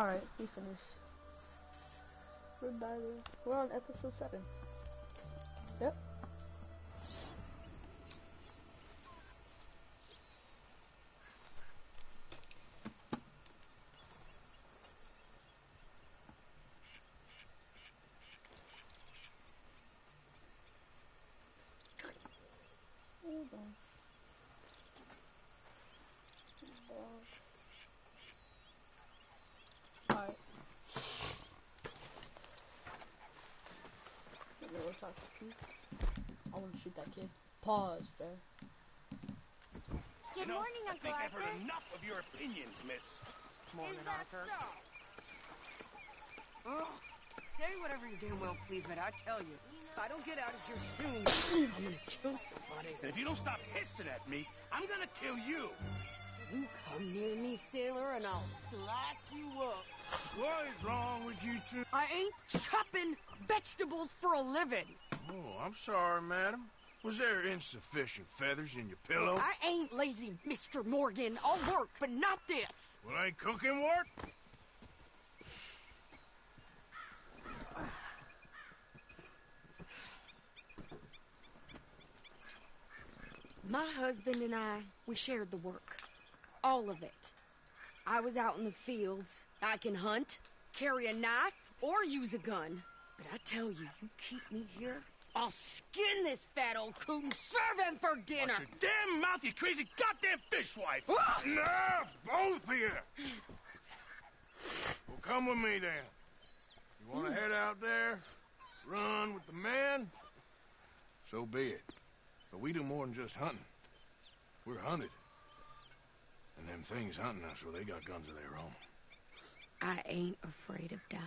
Alright, we finished. We're diving. We're on episode 7. Yep. Hold on. Alright. We'll talk to you. I want to shoot that kid. Pause, bro. Good morning, I Uncle think I've Arthur. heard enough of your opinions, miss. Morning, Is that Arthur. so? Oh, say whatever you damn well please, but I tell you, if I don't get out of here soon, I'm gonna kill somebody. And if you don't stop hissing at me, I'm gonna kill you. You come near me, sailor, and I'll slice you up. What is wrong with you two? I ain't chopping vegetables for a living. Oh, I'm sorry, madam. Was there insufficient feathers in your pillow? I ain't lazy, Mr. Morgan. I'll work, but not this. Well, ain't cooking work? My husband and I, we shared the work. All of it. I was out in the fields. I can hunt, carry a knife, or use a gun. But I tell you, you keep me here, I'll skin this fat old coot and serve him for dinner. Watch your damn mouth, you crazy goddamn fishwife. Enough, both of you! Well, come with me, then. You want to head out there, run with the men? So be it. But we do more than just hunting. We're hunted. And them things hunting us, well, they got guns of their own. I ain't afraid of dying.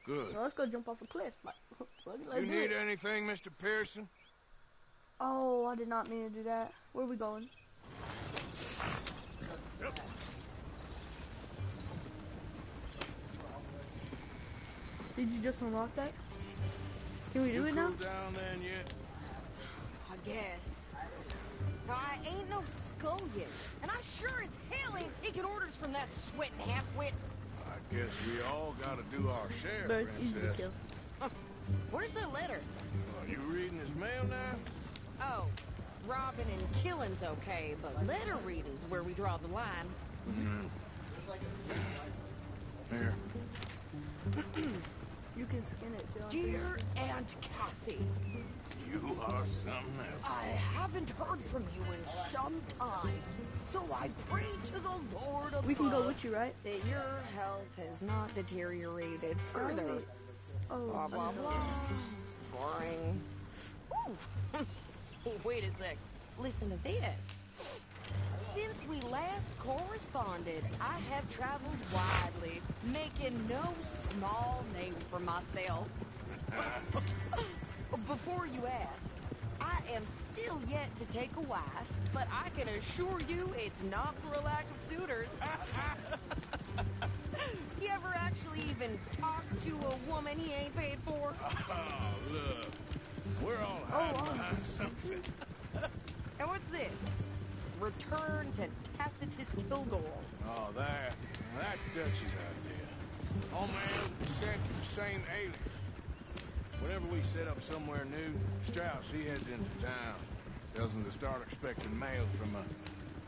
Good. Well, let's go jump off a cliff. Let's You do need it. anything, Mr. Pearson? Oh, I did not mean to do that. Where are we going? Yep. Did you just unlock that? Can we do You it now? cooled down then yet? I guess. Now, I ain't no scullion, and I sure as hell ain't taking orders from that sweating half-wit. I guess we all gotta do our share, But it's easy to princess. kill. Where's the letter? Are you reading his mail now? Oh, robbing and killing's okay, but letter reading's where we draw the line. Mm. Here. You can skin it too. Dear Aunt Kathy, You are something else. I haven't heard from you in some time, so I pray to the Lord above We can go with you, right? that your health has not deteriorated further. Right. Oh, Blah, blah, blah. Boring. Ooh. Wait a sec. Listen to this. Since we last corresponded, I have traveled widely, making no small name for myself. Before you ask, I am still yet to take a wife, but I can assure you it's not for a lack of suitors. You ever actually even talk to a woman he ain't paid for? Oh, look. We're all hiding behind something. And what's this? Return to Tacitus Kilgore. Oh, that's Dutch's idea. All my elders sent to the same alias. Whenever we set up somewhere new, Strauss, he heads into town. Tells them to start expecting mail from a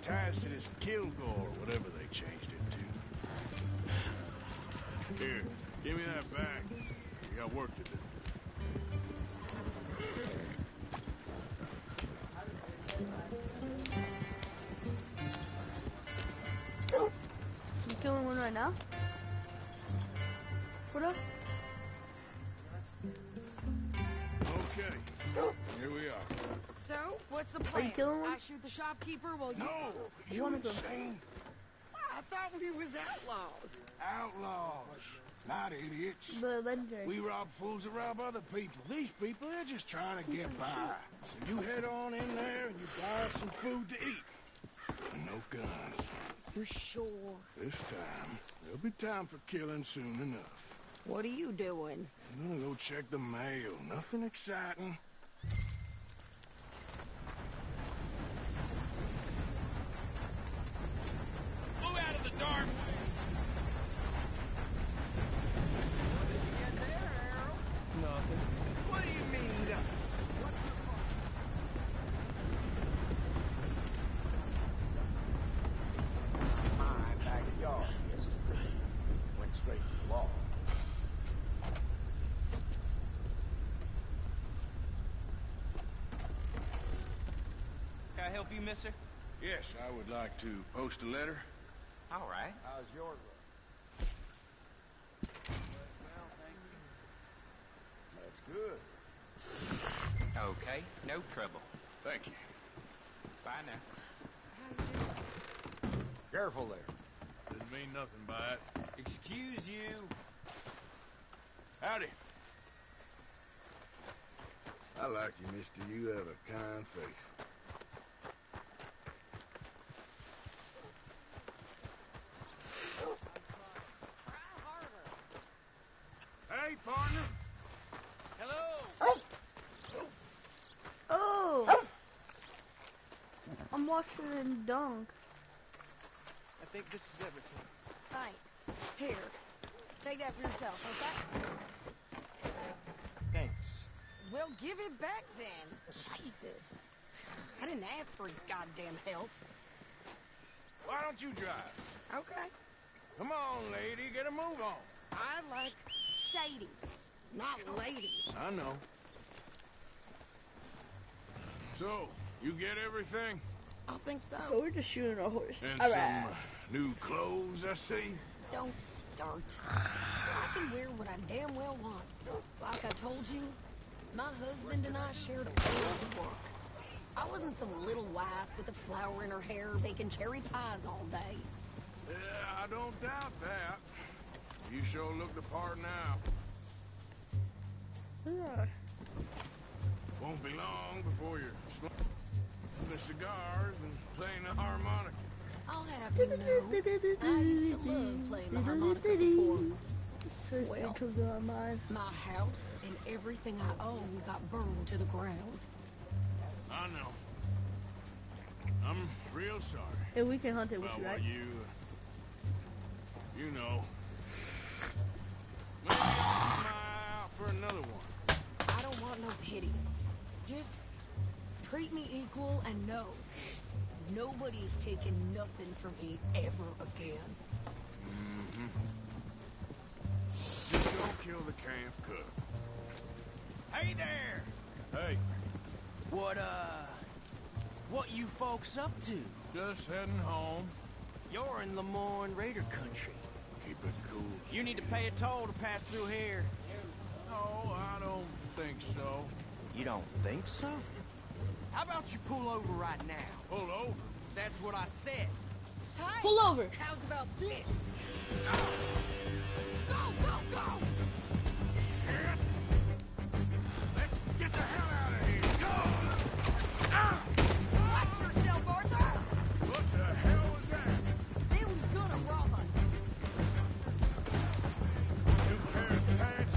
Tacitus Kilgore, whatever they changed it to. Here, give me that back. We got work to do. You killing one right now? What up? Okay, here we are. So, what's the Are plan? you killing one? I shoot the shopkeeper while you... No, you One of them. insane? I thought we was outlaws. Outlaws, not idiots. The legendary. We rob fools that rob other people. These people, they're just trying to get by. So you head on in there and you buy some food to eat. And no guns. You sure? This time, there'll be time for killing soon enough. What are you doing? I'm gonna go check the mail. Nothing exciting. Move out of the dark. help you, mister? Yes, I would like to post a letter. All right. How's yours? That's good. Okay, no trouble. Thank you. Bye now. Careful there. Didn't mean nothing by it. Excuse you. Howdy. I like you, mister. You have a kind face. Hey, partner. Hello. Oh! I'm watching him dunk. I think this is everything. Thanks. Here. Take that for yourself, okay? Thanks. Well, give it back then. Jesus. I didn't ask for goddamn help. Why don't you drive? Okay. Come on, lady. Get a move on. I like Sadie, not lady. I know. So, you get everything? I think So so. we're just shooting a horse. And Alright. some new clothes, I see. Don't start. I can wear what I damn well want. Like I told you, my husband and I shared a world of work. I wasn't some little wife with a flower in her hair baking cherry pies all day. Yeah, I don't doubt that. You sure look the part now. Yeah. Won't be long before you're smoking the cigars and playing the harmonica. I'll have you know, I used to love playing the harmonica before. First Well. thing comes to my mind. My house and everything I own got burned to the ground. I know. I'm real sorry And we can hunt it with about you, what right? you know. Maybe I'll keep my eye out for another one. I don't want no pity. Just treat me equal and know nobody's taking nothing from me ever again. Mm-hmm. Just don't kill the camp cook. Hey there. Hey, What you folks up to? just heading home. You're in Lemoyne Raider country. Keep it cool. You need to pay a toll to pass through here. No, I don't think so. You don't think so? How about you pull over right now? Pull over. That's what I said. Hey, Pull over. how's about this? Go, go, go! Shit! Let's get the hell out of here. Go! Ah! Watch yourself, Arthur! What the hell was that? They was gonna run. New pair of pants?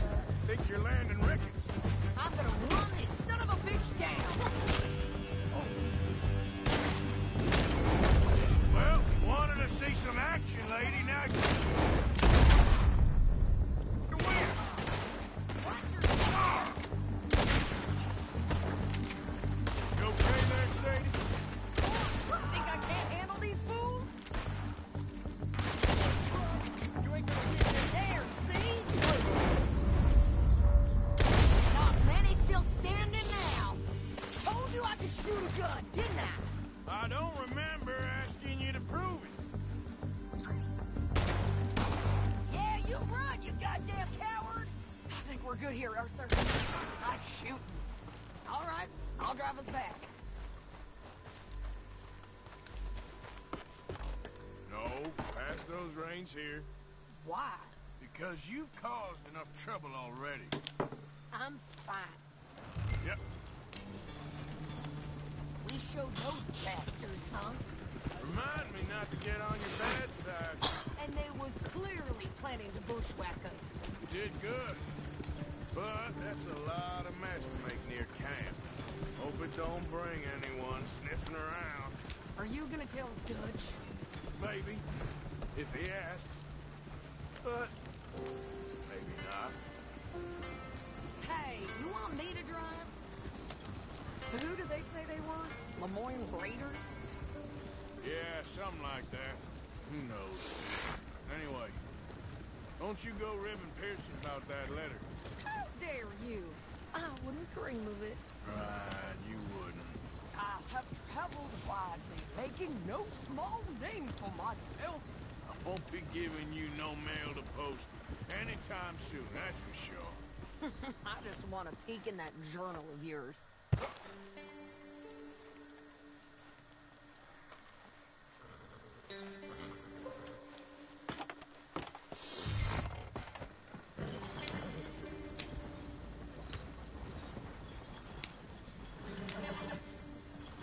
Think you're landing Ricketts? I'm gonna run this son of a bitch down. Well, wanted to see some action, lady. Now you win. Watch yourself. You okay there, Sadie? Think I can't handle these fools? You ain't gonna get this. There, see? Not many still standing now. Told you I could shoot a gun, didn't I? I don't remember asking you to prove it. Yeah, you run, you goddamn coward! I think we're good here, Arthur. I'm shooting. All right, I'll drive us back. No, pass those reins here. Why? Because you've caused enough trouble already. I'm fine. Yep. We showed those bastards, huh? Remind me not to get on your bad side. And they was clearly planning to bushwhack us. You did good. But that's a lot of mess to make near camp. Hope it don't bring anyone sniffing around. Are you gonna tell Dutch? Maybe. If he asks. But maybe not. Hey, you want me to drive? So who did they say they were? Lemoyne Raiders? Yeah, something like that. Who knows? Anyway, don't you go ribbing Pearson about that letter. How dare you? I wouldn't dream of it. Right, you wouldn't. I have traveled widely, making no small name for myself. I won't be giving you no mail to post anytime soon, that's for sure. I just want a peek in that journal of yours.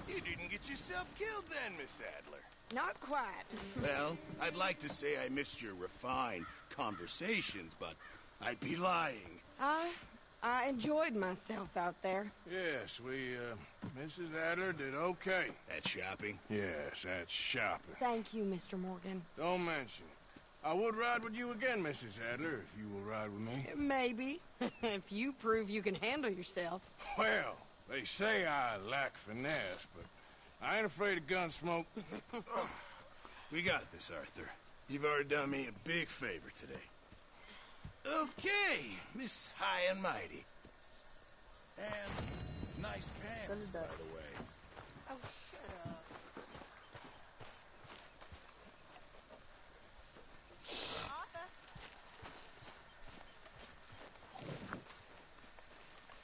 You didn't get yourself killed then, Miss Adler. Not quite. Well, I'd like to say I missed your refined conversations, but I'd be lying. I enjoyed myself out there. Yes, Mrs. Adler did okay. At shopping? Yes, that's shopping. Thank you, Mr. Morgan. Don't mention it. I would ride with you again, Mrs. Adler, if you will ride with me. Maybe. If you prove you can handle yourself. Well, they say I lack finesse, but I ain't afraid of gun smoke. We got this, Arthur. You've already done me a big favor today. Okay, Miss High and Mighty. And nice pants, by the way. Oh, shut up.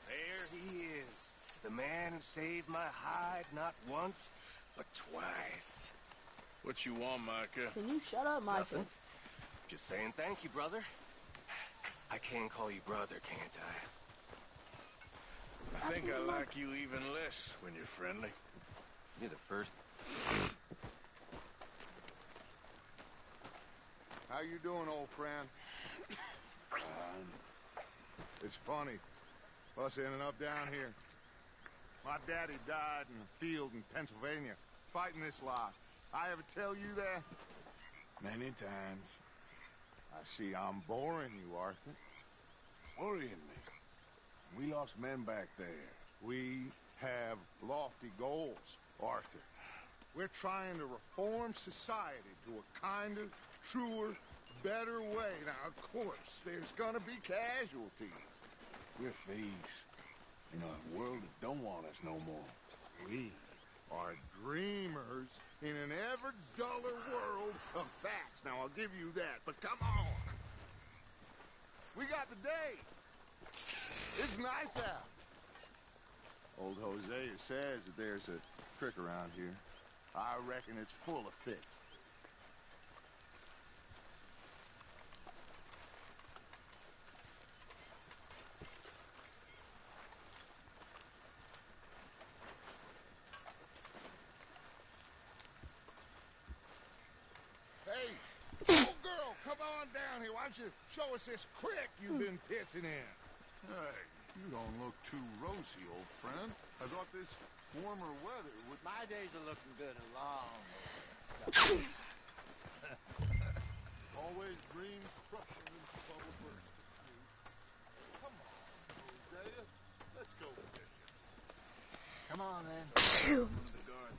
There he is. The man who saved my hide not once, but twice. What you want, Micah? Can you shut up, Micah? Nothing. Just saying thank you, brother. I can call you brother, can't I? I think I like you even less when you're friendly. You're the first. How you doing, old friend? It's funny, us ending up down here. My daddy died in a field in Pennsylvania, fighting this lot. I ever tell you that? Many times. I see I'm boring you, Arthur. Worrying me. We lost men back there. We have lofty goals, Arthur. We're trying to reform society to a kinder, truer, better way. Now, of course, there's gonna be casualties. We're thieves. In a world that don't want us no more. We are dreamers in an ever duller world of facts. Now, I'll give you that, but come on. We got the day. It's nice out. Old Hosea says that there's a trick around here. I reckon it's full of fish. Hey, old girl, come on down here. Why don't you show us this creek you've been pissing in? Hey, you don't look too rosy, old friend. I thought this warmer weather would... My days are looking good and long. Always dreams crushing into bubble burst. Come on, Hosea. Let's go fishing. Come on, then. One of the guards.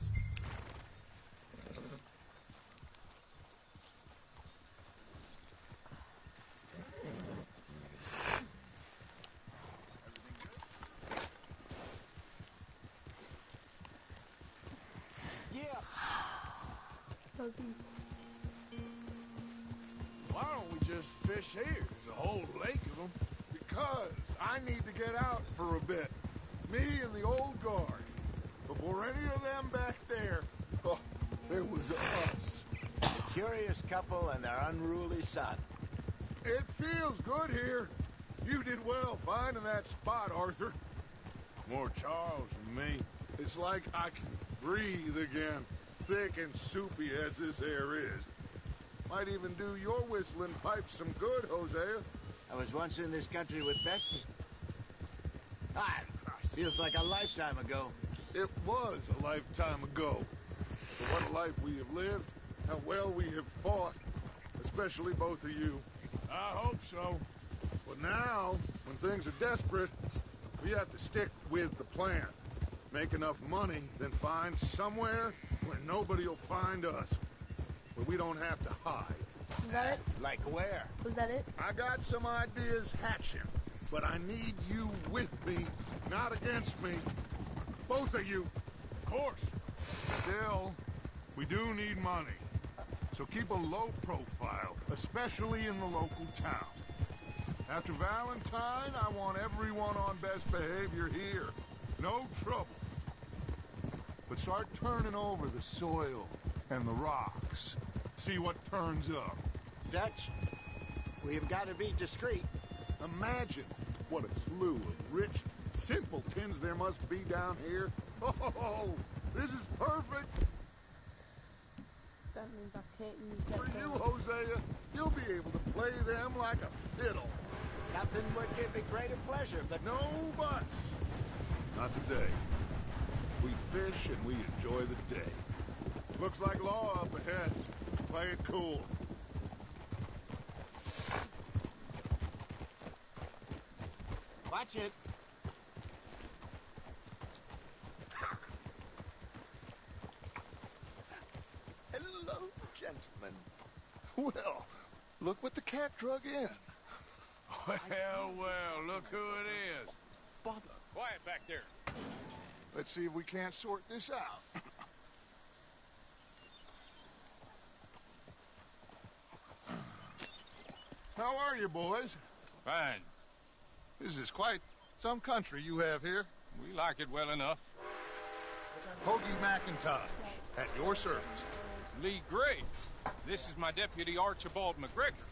Why don't we just fish here? There's a whole lake of them. Because I need to get out for a bit. Me and the old guard. Before any of them back there, oh, it was us. A curious couple and their unruly son. It feels good here. You did well finding that spot, Arthur. More Charles than me. It's like I can breathe again, thick and soupy as this air is. Might even do your whistling pipe some good, Hosea. I was once in this country with Bessie. Feels like a lifetime ago. It was a lifetime ago. But what a life we have lived, how well we have fought, especially both of you. I hope so. But now, when things are desperate, we have to stick with the plan. Make enough money, then find somewhere where nobody will find us. Where we don't have to hide. Was that it? Like where? Was that it? I got some ideas hatching, but I need you with me, not against me. Both of you. course. Still, we do need money. So keep a low profile, especially in the local town. After Valentine, I want everyone on best behavior here. No trouble. But start turning over the soil and the rocks. See what turns up. Dutch, we've got to be discreet. Imagine what a slew of rich simpletons there must be down here. Oh, this is perfect. That means I can't use that For you, gun. Hosea, you'll be able to play them like a fiddle. Nothing would give me greater pleasure, but No buts. Not today. We fish and we enjoy the day. Looks like law up ahead. Play it cool. watch it. Hello, gentlemen. Well, look what the cat drug in. Well, look who it is. Bother. Quiet back there. Let's see if we can't sort this out. How are you, boys? Fine. This is quite some country you have here. We like it well enough. Hoagie McIntosh, at your service. Lee Gray. This is my deputy Archibald McGregor.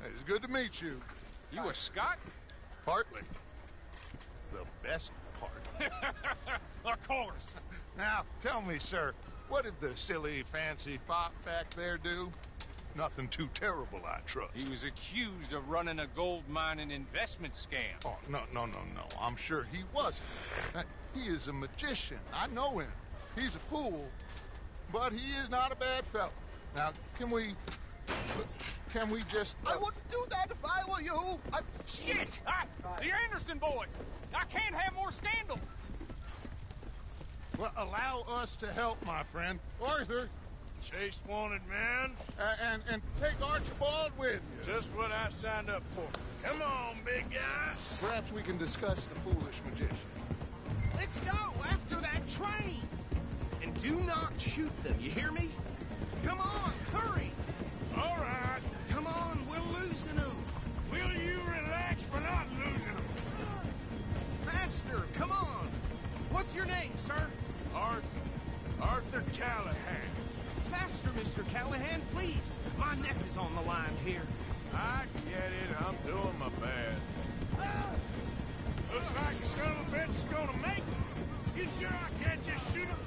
It is good to meet you. You a Scot? Partly. The best part. Of course. Now, tell me, sir, what did the silly, fancy fop back there do? Nothing too terrible, I trust. He was accused of running a gold mining investment scam. Oh, no. I'm sure he wasn't. He is a magician. I know him. He's a fool, but he is not a bad fellow. Now, can we just... I wouldn't do that if I were you. Shit! The Anderson boys! I can't have more scandal! Well, allow us to help, my friend. Arthur, Chase wanted man. and take Archibald with you. Just what I signed up for. Come on, big guy. Perhaps we can discuss the foolish magician. Let's go after that train. And do not shoot them, you hear me? Come on, hurry. All right. Come on, we're losing them. Will you relax? We're not losing them. Faster, come on. What's your name, sir? Arthur Callahan. Faster, Mr. Callahan, please. My neck is on the line here. I get it. I'm doing my best. Looks like the son of a bitch is gonna make it. You sure I can't just shoot him?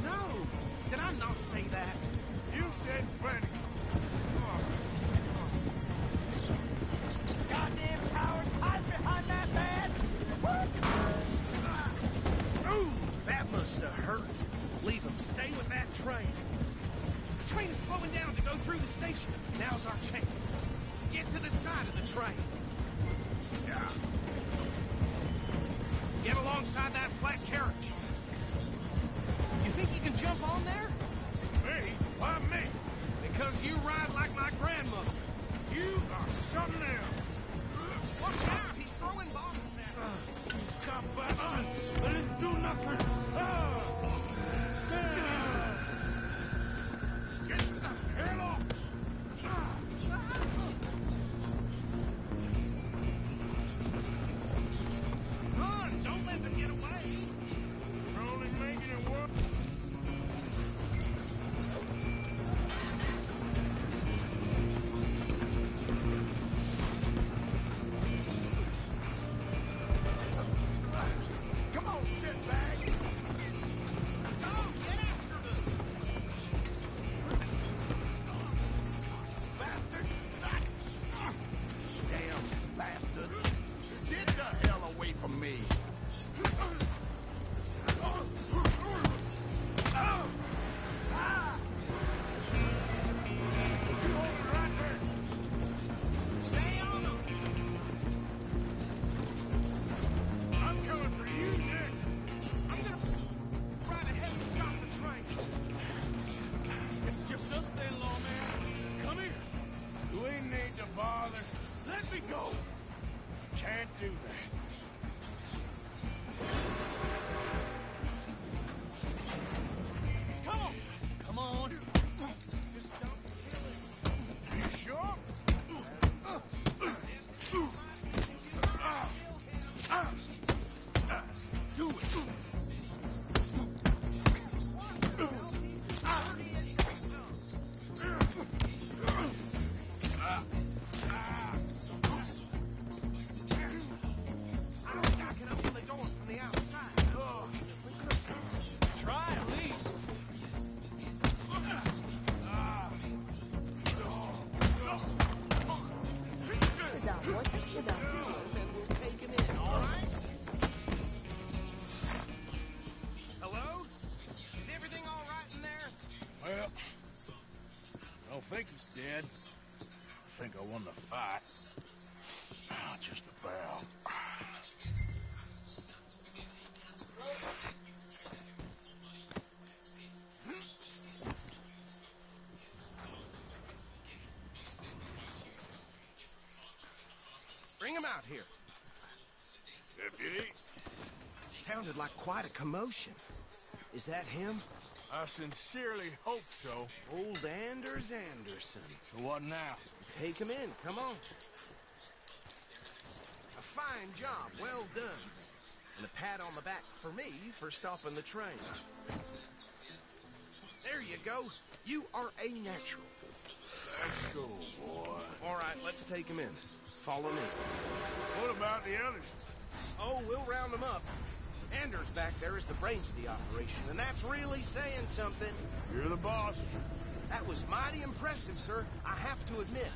No, did I not say that? You said plenty. Goddamn cowards, hide behind that man! Ooh, that must have hurt. Leave him. Stay with that train. The train is slowing down to go through the station. Now's our chance. Get to the side of the train. Yeah. Get alongside that flat carriage. You think you can jump on there? Me? Why me? Because you ride like my grandmother. You are something else. Watch out, he's throwing bottles at us. Come back. I didn't do nothing. Get the hell off. Run, don't let them get away. think he's dead. I think I won the fight. Just about. Bring him out here. Deputy, Sounded like quite a commotion. Is that him? I sincerely hope so. Old Anders Anderson. So what now? Take him in, come on. A fine job, well done. And a pat on the back for me for stopping the train. There you go. You are a natural. Let's go, boy. All right, let's take him in. Follow me. What about the others? Oh, we'll round them up. Anders back there is the brains of the operation, and that's really saying something. You're the boss. That was mighty impressive, sir. I have to admit.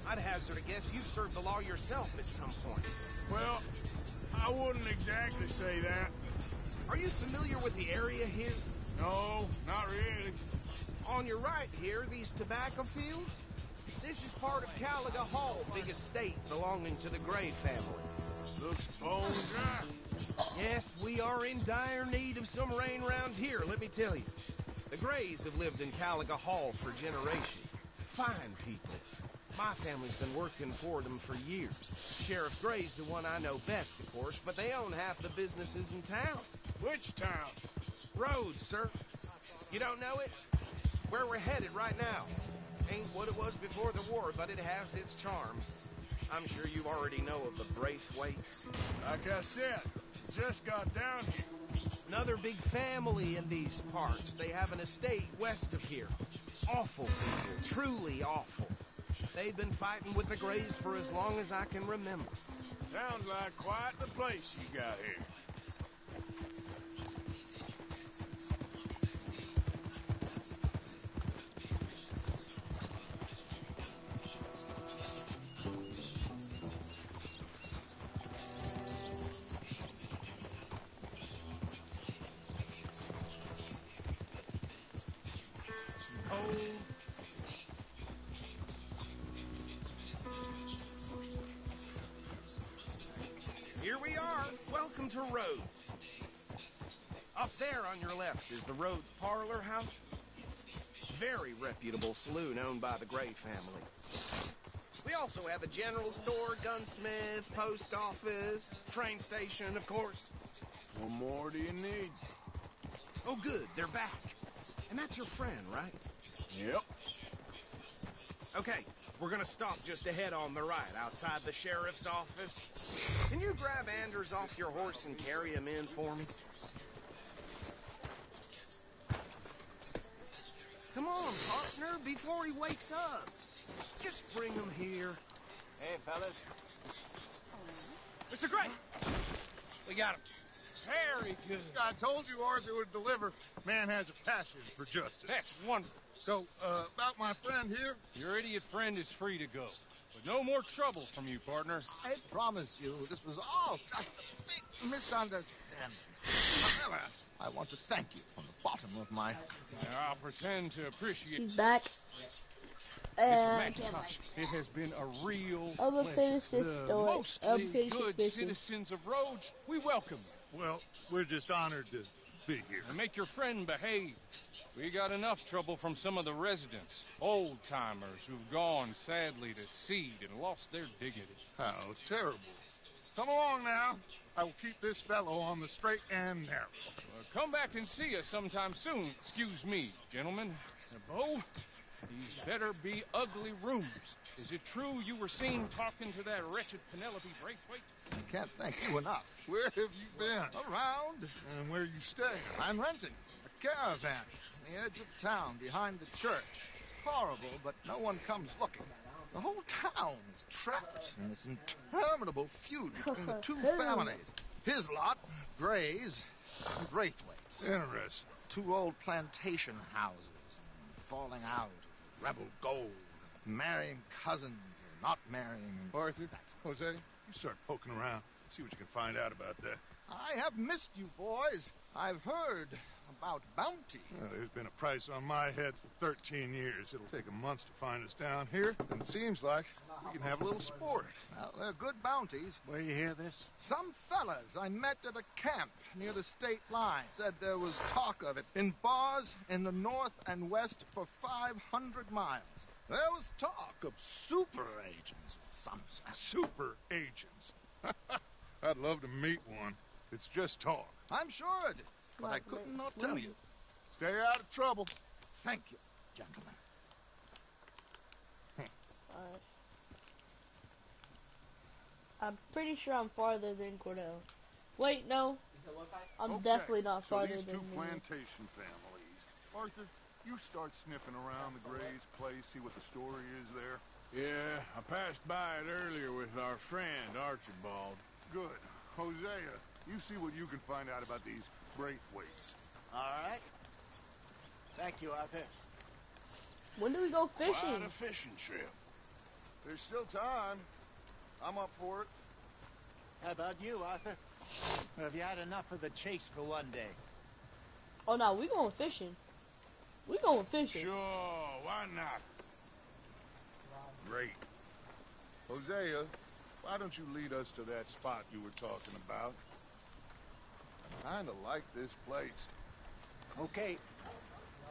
I'd hazard a guess you've served the law yourself at some point. Well, I wouldn't exactly say that. Are you familiar with the area here? No, not really. On your right here, these tobacco fields? This is part of Caliga Hall, big estate belonging to the Gray family. Looks bone dry. Yes, we are in dire need of some rain round here, let me tell you. The Grays have lived in Caliga Hall for generations. Fine people. My family's been working for them for years. Sheriff Gray's the one I know best, of course, but they own half the businesses in town. Which town? Rhodes, sir. You don't know it? Where we're headed right now. Ain't what it was before the war, but it has its charms. I'm sure you already know of the Braithwaites. Like I said, just got down here. Another big family in these parts. They have an estate west of here. Awful people, truly awful. They've been fighting with the Grays for as long as I can remember. Sounds like quite the place you got here. Here we are. Welcome to Rhodes. Up there on your left is the Rhodes Parlor House. Very reputable saloon owned by the Gray family. We also have a general store, gunsmith, post office, train station, of course. What more do you need? Oh, good. They're back. And that's your friend, right? Yep. Okay, we're gonna stop just ahead on the right, outside the sheriff's office. Can you grab Anders off your horse and carry him in for me? Come on, partner, before he wakes up. Just bring him here. Hey, fellas. Mr. Gray! We got him. Very good. I told you Arthur would deliver. Man has a passion for justice. That's wonderful. So, about my friend here, Your idiot friend is free to go. But no more trouble from you, partner. I promise you this was all just a big misunderstanding. However, I want to thank you from the bottom of my heart. I'll pretend to appreciate... He's back. Mr. McIntosh, it has been a real I'm gonna pleasure. finish this The story. I'm mostly finished good fishing. citizens of Rhodes, we welcome you. Well, we're just honored to be here. And make your friend behave. We got enough trouble from some of the residents, old-timers who've gone, sadly, to seed and lost their dignity. How terrible. Come along now. I will keep this fellow on the straight and narrow. Come back and see us sometime soon. Excuse me, gentlemen. Bo, these better be ugly rumors. Is it true you were seen talking to that wretched Penelope Braithwaite? I can't thank you enough. Where have you been? Around. And where you stay? I'm renting a caravan on the edge of town behind the church. It's horrible, but no one comes looking. The whole town is trapped in this interminable feud between the two families. His lot, Gray's, and Braithwaite's. Interesting. Two old plantation houses, falling out of rebel gold, marrying cousins or not marrying. Arthur, Jose, you start poking around. See what you can find out about that. I have missed you, boys. I've heard about bounty. Well, there's been a price on my head for 13 years. It'll take a month to find us down here, and it seems like we can have a little sport. Well, they're good bounties. Where you hear this? Some fellas I met at a camp near the state line said there was talk of it in bars in the north and west for 500 miles. There was talk of super agents or some such. Super agents. I'd love to meet one. It's just talk. I'm sure it is, but I couldn't not tell you. Stay out of trouble. Thank you, gentlemen. Alright. I'm pretty sure I'm farther than Cordell. Wait, no. I'm Okay, definitely not so farther these than two me. plantation families. Arthur, you start sniffing around the Gray's place, see what the story is there. Yeah, I passed by it earlier with our friend, Archibald. Good. Hosea, you see what you can find out about these Braithwaites. All right. Thank you, Arthur. When do we go fishing? Quite a fishing trip. There's still time. I'm up for it. How about you, Arthur? Or have you had enough of the chase for one day? Oh no, we going fishing. We going fishing. Sure, why not? Great. Hosea, why don't you lead us to that spot you were talking about? I kinda like this place. Okay.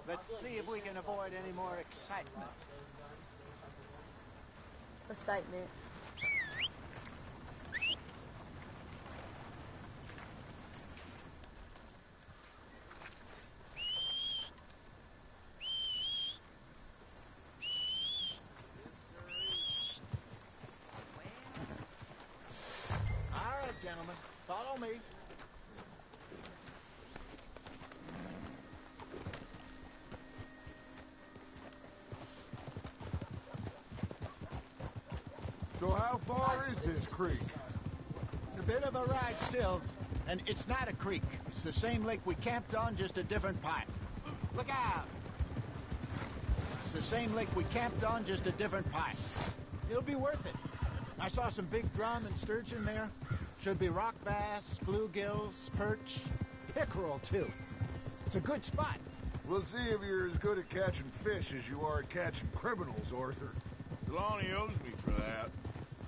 Let's see if we can avoid any more excitement. Excitement. All right, gentlemen. Follow me. So how far is this creek? It's a bit of a ride still, and it's not a creek. It's the same lake we camped on, just a different part. Look out! It's the same lake we camped on, just a different part. It'll be worth it. I saw some big drum and sturgeon there. Should be rock bass, bluegills, perch, pickerel, too. It's a good spot. We'll see if you're as good at catching fish as you are at catching criminals, Arthur. Trelawney owes me for that.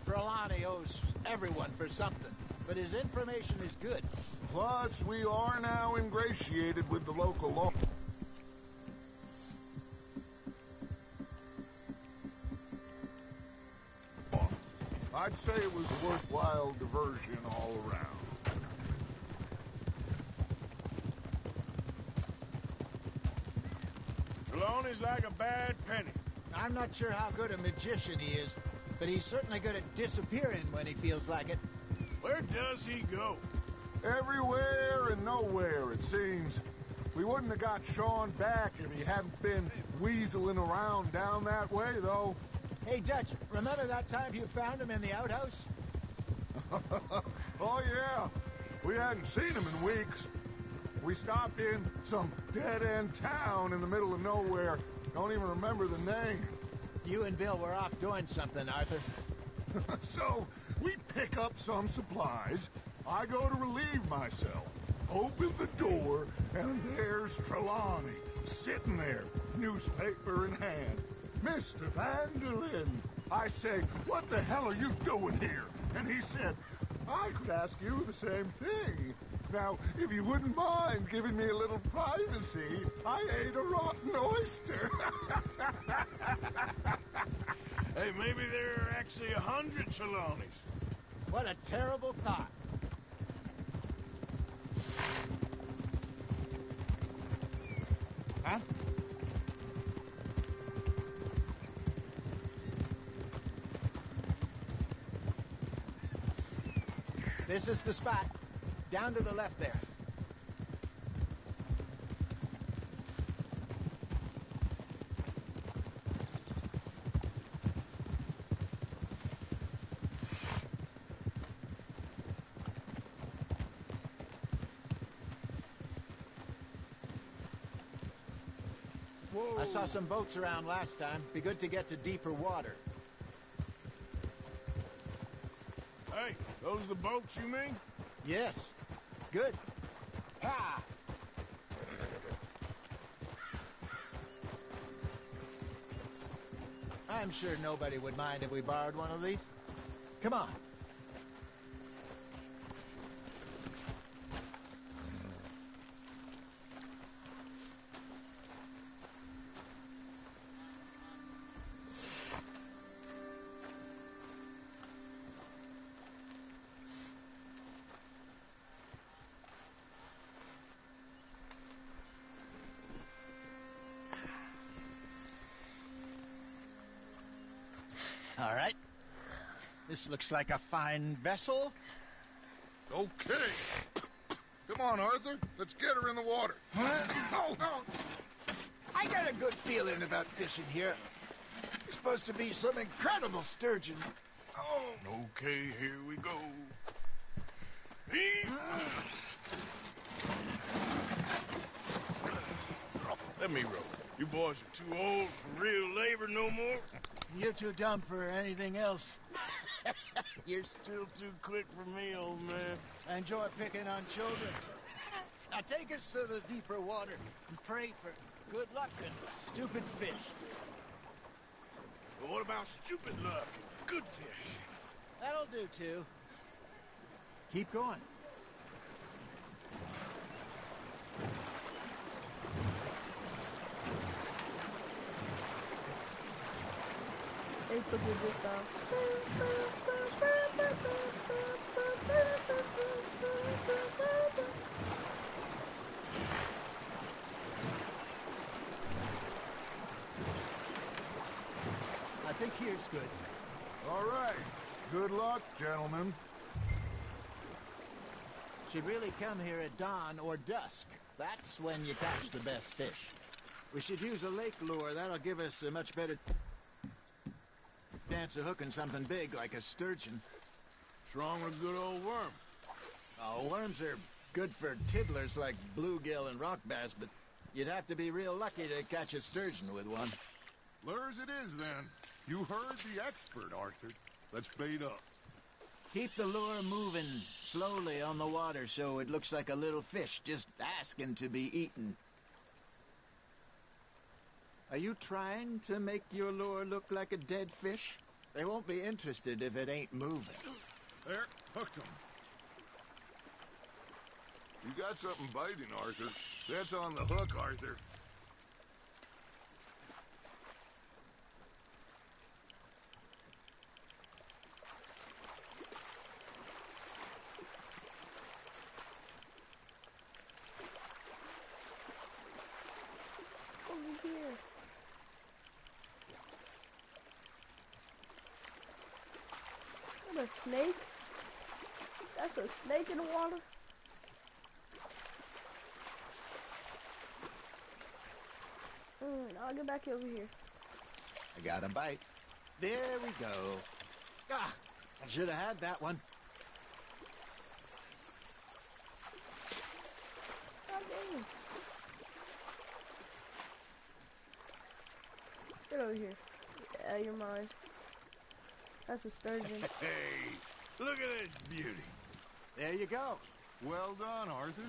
Trelawney owes everyone for something, but his information is good. Plus, we are now ingratiated with the local law. I'd say it was a worthwhile diversion all around. Trelawney's like a bad penny. I'm not sure how good a magician he is, but he's certainly good at disappearing when he feels like it. Where does he go? Everywhere and nowhere, it seems. We wouldn't have got Sean back if he hadn't been weaseling around down that way, though. Hey, Dutch, remember that time you found him in the outhouse? Oh, yeah. We hadn't seen him in weeks. We stopped in some dead-end town in the middle of nowhere. Don't even remember the name. You and Bill were off doing something, Arthur. So, we pick up some supplies. I go to relieve myself. Open the door, and there's Trelawney, sitting there, newspaper in hand. Mr. Vanderlyn. I say, what the hell are you doing here? And he said, I could ask you the same thing. Now, if you wouldn't mind giving me a little privacy, I ate a rotten oyster. Hey, maybe there are actually 100 Trelawneys. What a terrible thought. Huh? This is the spot. Down to the left there. Whoa. I saw some boats around last time. Be good to get to deeper water. Hey, Hey, those the boats you mean? Yes. Good. Ha! I'm sure nobody would mind if we borrowed one of these. Come on. All right. This looks like a fine vessel. Okay. Come on, Arthur. Let's get her in the water. Oh, I got a good feeling about fishing here. It's supposed to be some incredible sturgeon. Oh. Okay, here we go. Let me row. You boys are too old for real labor no more. You're too dumb for anything else. You're still too quick for me, old man. I enjoy picking on children. Now take us to the deeper water and pray for good luck and stupid fish. But what about stupid luck and good fish? That'll do, too. Keep going. It's a good sound. I think here's good. All right. Good luck, gentlemen. Should really come here at dawn or dusk. That's when you catch the best fish. We should use a lake lure. That'll give us a much better chance of hooking something big like a sturgeon. What's wrong with a good old worm? Oh, worms are good for tiddlers like bluegill and rock bass, but you'd have to be real lucky to catch a sturgeon with one. Lures it is, then. You heard the expert, Arthur. Let's bait up. Keep the lure moving slowly on the water so it looks like a little fish just asking to be eaten. Are you trying to make your lure look like a dead fish? They won't be interested if it ain't moving. There, hooked him. You got something biting, Arthur. That's on the hook, Arthur. Over here. What, a snake? That's a snake in the water? I'll get back over here. I got a bite. There we go. Ah, I should have had that one. God dang. Get over here. Yeah, you're mine. That's a sturgeon. Hey, look at this beauty. There you go. Well done, Arthur.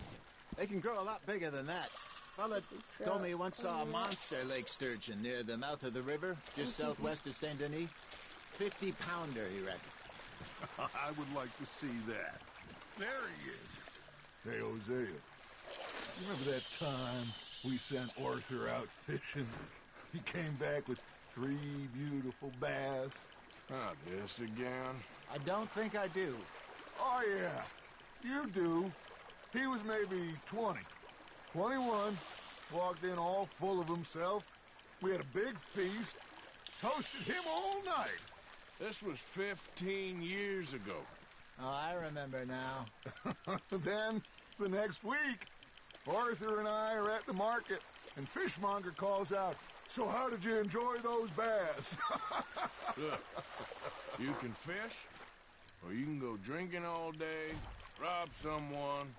They can grow a lot bigger than that. Fella told me he once saw a monster lake sturgeon near the mouth of the river, just southwest of Saint Denis. 50-pounder, he reckoned. I would like to see that. There he is. Hey, Hosea. Remember that time we sent Arthur out fishing? He came back with 3 beautiful bass. Ah, this again? I don't think I do. Oh, yeah. You do. He was maybe 20. 21. Walked in all full of himself. We had a big feast. Toasted him all night. This was 15 years ago. Oh, I remember now. Then, the next week, Arthur and I are at the market, and Fishmonger calls out, "So how did you enjoy those bass?" Look, you can fish, or you can go drinking all day, rob someone,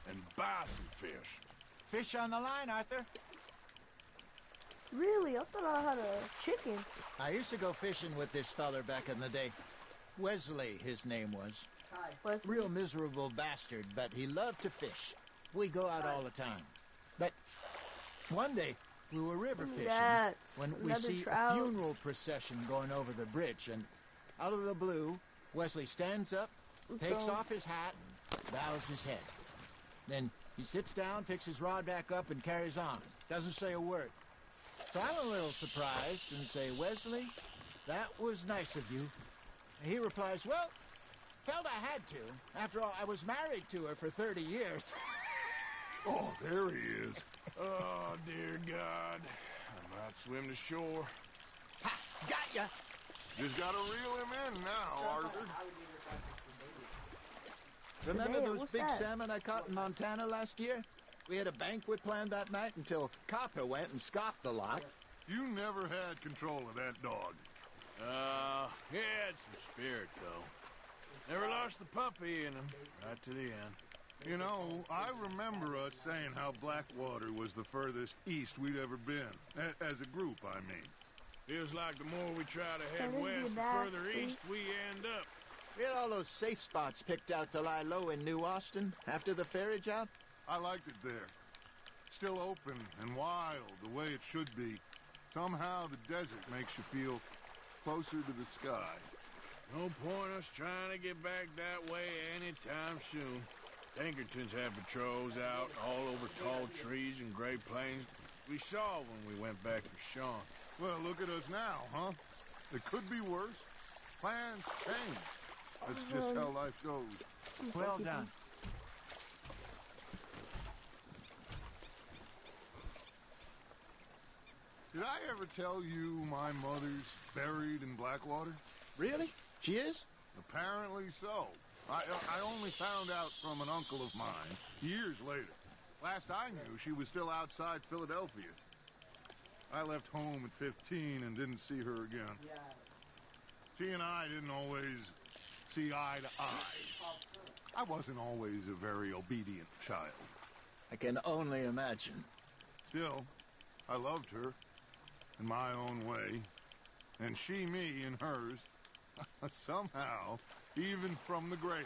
and buy some fish. Fish on the line, Arthur. Really? I thought I had a chicken. I used to go fishing with this feller back in the day. Wesley, his name was. Wesley? Real miserable bastard, but he loved to fish. We go out all the time. But one day, we were river fishing Yes, when we another see trout. a funeral procession going over the bridge, and out of the blue, Wesley stands up, takes off his hat, bows his head. Then he sits down, picks his rod back up, and carries on. Doesn't say a word. So I'm a little surprised and say, Wesley, that was nice of you. And he replies, well, felt I had to. After all, I was married to her for 30 years. Oh, there he is. Oh, dear God. I might swim to shore. Ha! Got ya! Just gotta reel him in now, Arthur. Remember Damn, those what's big that? salmon I caught in Montana last year? We had a banquet planned that night until Copper went and scoffed the lot. You never had control of that dog. He had some spirit, though. Never lost the puppy in him, right to the end. You know, I remember us saying how Blackwater was the furthest east we'd ever been. As a group, I mean. Feels like the more we try to head Can this be west, the nasty? further east we end up. We had all those safe spots picked out to lie low in New Austin after the ferry job. I liked it there. Still open and wild, the way it should be. Somehow the desert makes you feel closer to the sky. No point us trying to get back that way anytime soon. Pinkertons had patrols out all over tall trees and Great Plains. We saw when we went back for Sean. Well, look at us now, huh? It could be worse. Plans change. That's just how life goes. Well done. Did I ever tell you my mother's buried in Blackwater? Really? She is? Apparently so. I only found out from an uncle of mine years later. Last I knew, she was still outside Philadelphia. I left home at 15 and didn't see her again. She and I didn't always see eye to eye. I wasn't always a very obedient child. I can only imagine. Still, I loved her in my own way, and she me in hers. Somehow, even from the grave,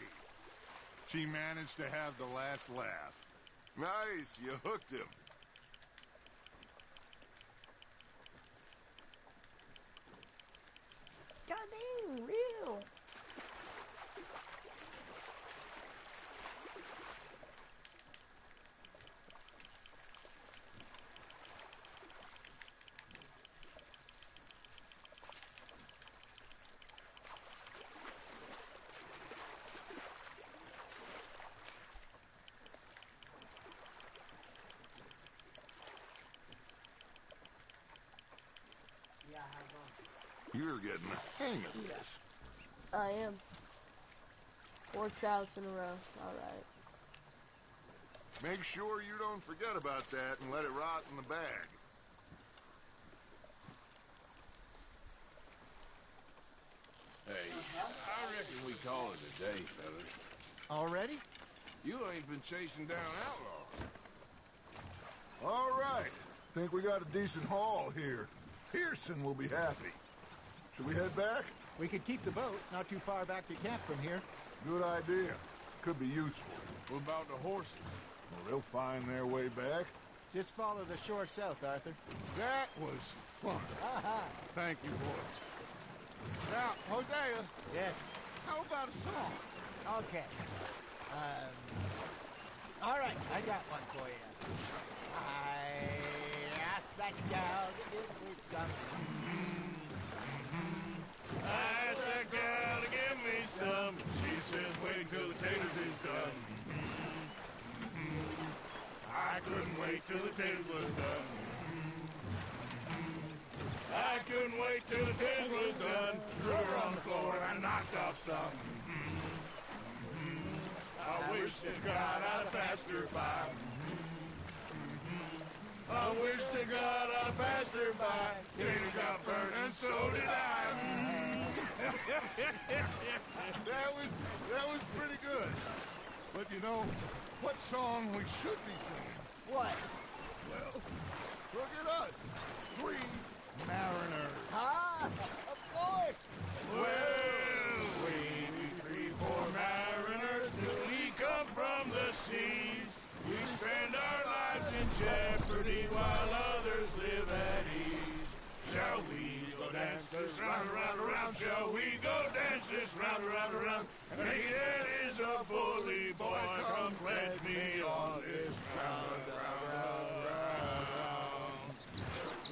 she managed to have the last laugh. Nice, you hooked him. Goddamn, real. You're getting the hang of this. I am. 4 trouts in a row. Alright. Make sure you don't forget about that and let it rot in the bag. Hey, I reckon we call it a day, fellas. Already? You ain't been chasing down outlaws. All right. Think we got a decent haul here. Pearson will be happy. Should we head back? We could keep the boat not too far back to camp from here. Good idea. Could be useful. What about the horses? Well, they'll find their way back. Just follow the shore south, Arthur. That was fun. Aha! Thank you, boys. Now, Hosea, Yes. how about a song? Okay. All right, I got one for you. I asked that gal to give me some. I asked that gal to give me some. She says, wait till the taters is done. I couldn't wait till the taters was done. I couldn't wait till the taters was done. Threw her on the floor and I knocked off some. I wish to God I'd have passed her by. I wish to God I'd have passed her by. Taters got burnt and so did I. That was pretty good. But you know, what song we should be singing? What? Well, look at us. 3 mariners. Ah, of course. Well, we 3, 4 mariners. liberty while others live at ease. Shall we go dance this round, around, around? Shall we go dance this round, around, around? And he that is a bully boy, come pledge me on this round, round, round.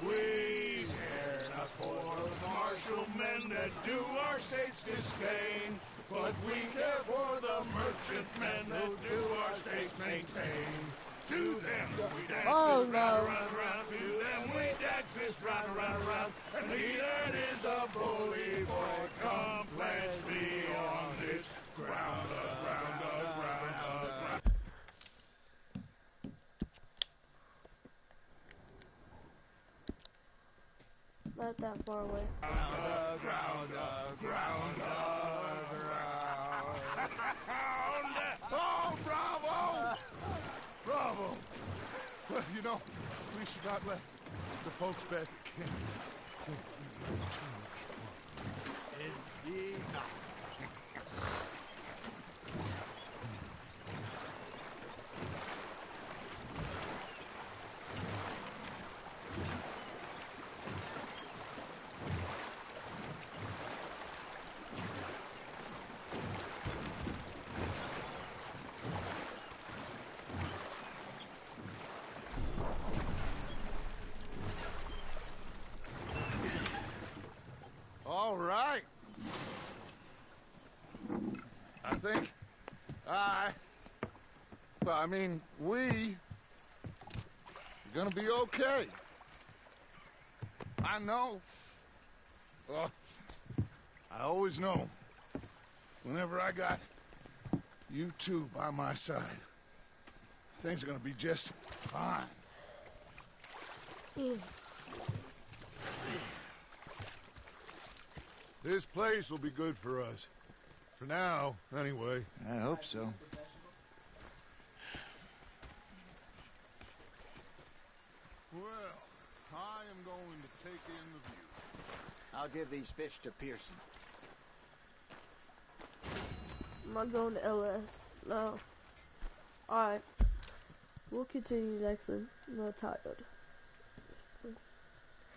We care not for the martial men that do our state's disdain, but we care for the merchant men that do our state's maintain. To them we dance this round, round, round. To them we dance this round, round, round. And he that is a bully boy, come pledge me on this ground, ground, ground, ground. Not that far away. Ground, ground, ground, ground. Oh, bravo! Bravo! Well, you know, we should not let the folks back at camp. Indeed not. All right. I think we are gonna be okay. I know. I always know. Whenever I got you two by my side, things are gonna be just fine. This place will be good for us. For now, anyway. I hope so. Well, I am going to take in the view. I'll give these fish to Pearson. I'm not going to LS. No. Alright. We'll continue next one. I'm not tired.